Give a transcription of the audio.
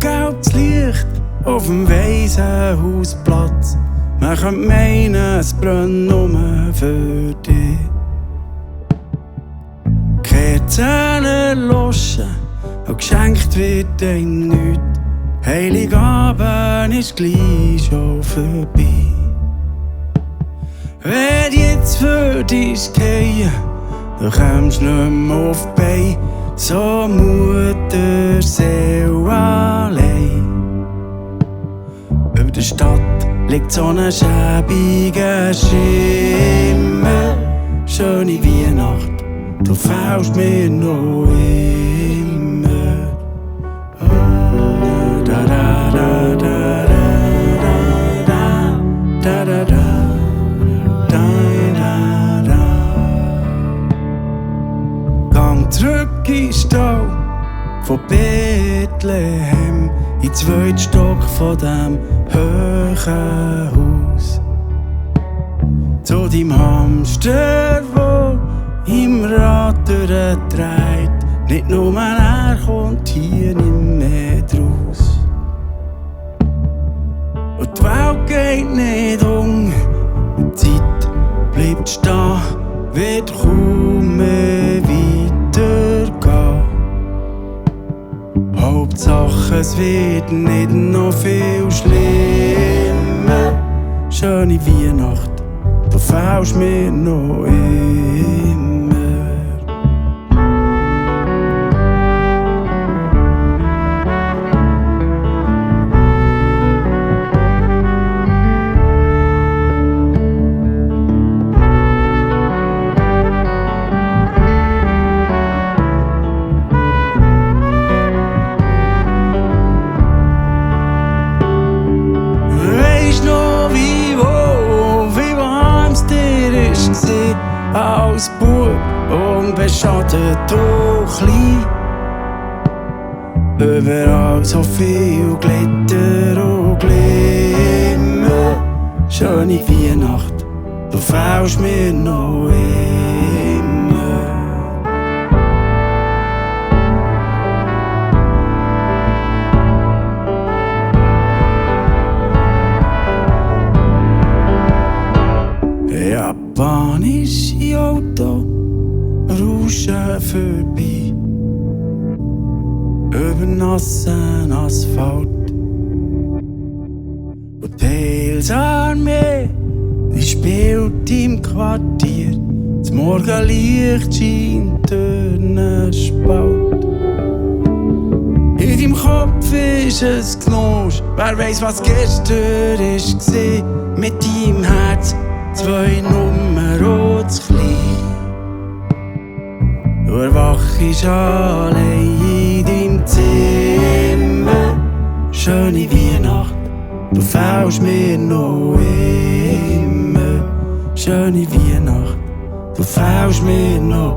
Gelbes Licht auf dem Waisenhausplatz. Man könnte meinen, es brennt nur für dich. Kerzen erloschen und geschenkt wird einem nichts. Heiligabend ist gleich schon vorbei. Wenn jetzt für dich gehen, dann kommst du nicht mehr auf die Beine. So Mutterseele allein. Über der Stadt liegt so ein schäbiger Schimmer. Schöne Weihnacht, du fehlst mir noch immer. Da da da da da da da da. Zurück in den Stall von Bethlehem, in den zweiten Stock von dem hohen Haus. Zu deinem Hamster, der im Rad durchdreht, nicht nur er kommt hier nicht mehr draus. Und die Welt geht nicht um, die Zeit bleibt stehen, wird kaum mehr weitergehen. Hauptsache, es wird nicht noch viel schlimmer. Schöne Weihnacht, du fehlst mir noch immer. Als Bub, unbeschadet und klein. Überall so viel Glitter und Glimmer. Schöne Weihnacht, du fehlst mir noch immer. Japanische Auto rauschen vorbei über nassen Asphalt. Und die Heilsarmee, die spielt im Quartier. Das Morgenlicht scheint durch einen Spalt. In deinem Kopf ist es Knusch, wer weiss, was gestern war. Mit deinem Herz 2 Nummern zu klein. Du erwachst allein in deinem Zimmer. Schöne Weihnacht, du fehlst mir noch immer. Schöne Weihnacht, du fehlst mir noch